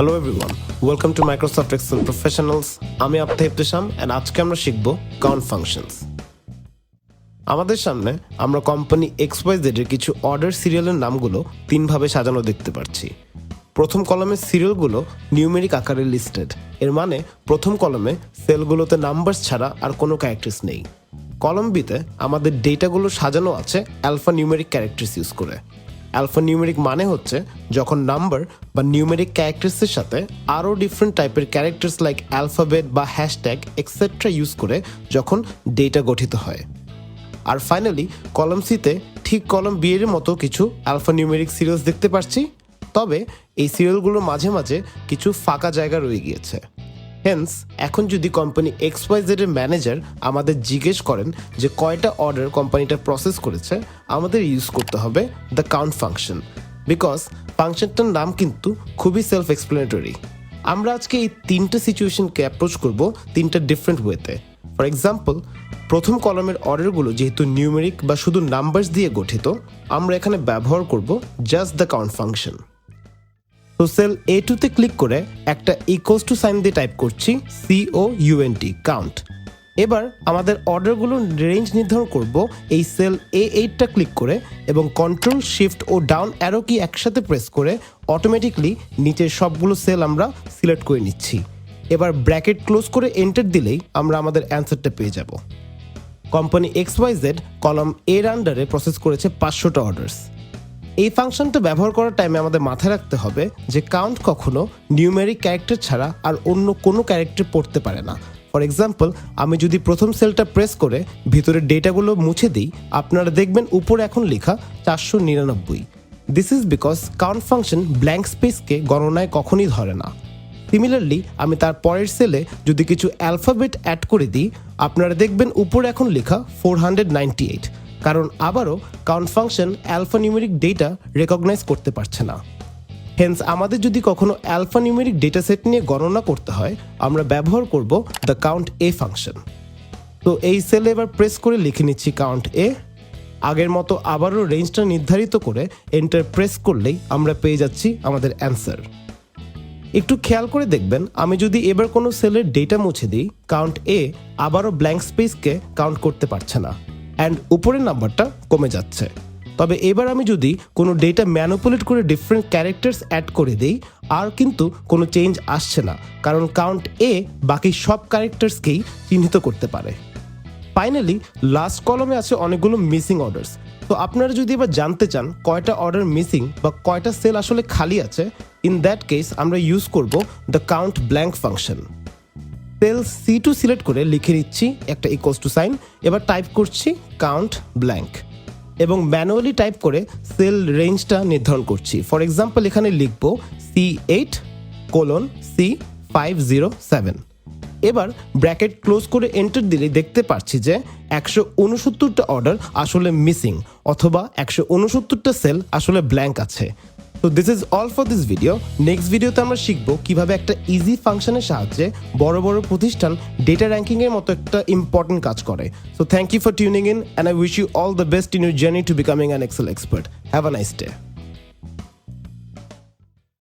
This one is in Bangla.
Hello everyone, welcome to Microsoft Excel professionals. আমি আবতাহ ইবতেসাম এন্ড আজকে আমরা শিখব কাউন্ট ফাংশনস। আমাদের সামনে আমরা কোম্পানি XYZ এর কিছু অর্ডার সিরিয়ালের নামগুলো তিনভাবে সাজানো দেখতে পাচ্ছি। প্রথম কলামের সিরিয়ালগুলো নিউমেরিক আকারে লিস্টেড, এর মানে প্রথম কলামে সেলগুলোতে নাম্বারস ছাড়া আর কোনো ক্যারেক্টার্স নেই। কলাম বিতে আমাদের ডেটাগুলো সাজানো আছে অ্যালফা নিউমেরিক ক্যারেক্টার্স ইউজ করে। অ্যালফা নিউমেরিক মানে হচ্ছে যখন নাম্বার বা নিউমেরিক ক্যারেক্টার্সের সাথে আরও ডিফারেন্ট টাইপের ক্যারেক্টার্স লাইক অ্যালফাবেট বা হ্যাশট্যাগ এক্সেট্রা ইউজ করে যখন ডেটা গঠিত হয়। আর ফাইনালি কলাম সিতে ঠিক কলাম বি এর মতো কিছু অ্যালফা নিউমেরিক সিরিয়ালস দেখতে পাচ্ছি, তবে এই সিরিয়ালগুলোর মাঝে মাঝে কিছু ফাঁকা জায়গা রয়ে গিয়েছে। হেন্স এখন যদি কোম্পানি XYZ এর ম্যানেজার আমাদের জিজ্ঞেস করেন যে কয়টা অর্ডার কোম্পানিটা প্রসেস করেছে, আমাদের ইউজ করতে হবে দ্য কাউন্ট ফাংশন, বিকজ ফাংশনটার নাম কিন্তু খুবই সেলফ এক্সপ্লেনেটরি। আমরা আজকে এই তিনটে সিচুয়েশনকে অ্যাপ্রোচ করব তিনটা ডিফারেন্ট ওয়েতে। ফর এক্সাম্পল, প্রথম কলামের অর্ডারগুলো যেহেতু নিউমেরিক বা শুধু নাম্বারস দিয়ে গঠিত, আমরা এখানে ব্যবহার করব জাস্ট দ্য কাউন্ট ফাংশন। তো সেল A2 তে ক্লিক করে একটা ইকুয়ালস টু সাইন দিয়ে টাইপ করছি COUNT কাউন্ট। এবার আমাদের অর্ডারগুলোর রেঞ্জ নির্ধারণ করব এই সেল A8টা ক্লিক করে এবং কন্ট্রোল শিফট ও ডাউন অ্যারো কি একসাথে প্রেস করে অটোমেটিকলি নিচের সবগুলো সেল আমরা সিলেক্ট করে নিচ্ছি। এবার ব্র্যাকেট ক্লোজ করে এন্টার দিলেই আমরা আমাদের অ্যান্সারটা পেয়ে যাব। কোম্পানি XYZ কলাম এর আন্ডারে প্রসেস করেছে 500টা অর্ডারস। এই ফাংশনটা ব্যবহার করার টাইমে আমাদের মাথায় রাখতে হবে যে কাউন্ট কখনো নিউমেরিক ক্যারেক্টার ছাড়া আর অন্য কোনো ক্যারেক্টার পড়তে পারে না। ফর এক্সাম্পল, আমি যদি প্রথম সেলটা প্রেস করে ভিতরের ডেটাগুলো মুছে দিই, আপনারা দেখবেন উপরে এখন লেখা 499। This is because count function blank স্পেসকে গণনায় কখনই ধরে না। সিমিলারলি আমি তার পরের সেলে যদি কিছু অ্যালফাবেট অ্যাড করে দিই, আপনারা দেখবেন উপরে এখন লেখা 498, কারণ আবারও count function alphanumeric data recognise করতে পারছে না। হেন্স আমাদের যদি কখনো অ্যালফা নিউমেরিক ডেটা সেট নিয়ে গণনা করতে হয়, আমরা ব্যবহার করব দ্য কাউন্ট এ ফাংশন। তো এই সেলে এবার প্রেস করে লিখে নিচ্ছি কাউন্ট এ। আগের মতো আবারও রেঞ্জটা নির্ধারিত করে এন্টার প্রেস করলেই আমরা পেয়ে যাচ্ছি আমাদের অ্যান্সার। একটু খেয়াল করে দেখবেন, আমি যদি এবার কোনো সেলের ডেটা মুছে দিই, কাউন্ট এ আবারও ব্ল্যাঙ্ক স্পেসকে কাউন্ট করতে পারছে না অ্যান্ড উপরের নাম্বারটা কমে যাচ্ছে। তবে এবার আমি যদি কোনো ডেটা ম্যানিপুলেট করে ডিফারেন্ট ক্যারেক্টার্স অ্যাড করে দিই, আর কিন্তু কোনো চেঞ্জ আসছে না, কারণ কাউন্ট এ বাকি সব ক্যারেক্টার্সকেই চিহ্নিত করতে পারে। ফাইনালি লাস্ট কলমে আছে অনেকগুলো মিসিং অর্ডারস। তো আপনারা যদি এবার জানতে চান কয়টা অর্ডার মিসিং বা কয়টা সেল আসলে খালি আছে, ইন দ্যাট কেস আমরা ইউজ করব the count blank function. Cell C2 select করে লিখে নিচ্ছি একটা ইকুয়ালস টু সাইন, এবার টাইপ করছি কাউন্ট ব্ল্যাঙ্ক এবং ম্যানুয়ালি টাইপ করে সেল রেঞ্জটা নির্ধারণ করছি। ফর এক্সাম্পল এখানে লিখব C8:C507। এবার ব্র্যাকেট ক্লোজ করে এন্টার দিলে দেখতে পাচ্ছি যে 169টা অর্ডার আসলে মিসিং, অথবা 169টা সেল আসলে ব্ল্যাঙ্ক আছে। তো this is all for this video. Next ভিডিওতে আমরা শিখব কিভাবে একটা ইজি ফাংশনের সাহায্যে বড় বড় প্রতিষ্ঠান ডেটা র্যাঙ্কিং এর মতো একটা ইম্পর্টেন্ট কাজ করে। So thank you for tuning in and I wish you all the best in your journey to becoming an Excel expert. Have a nice day.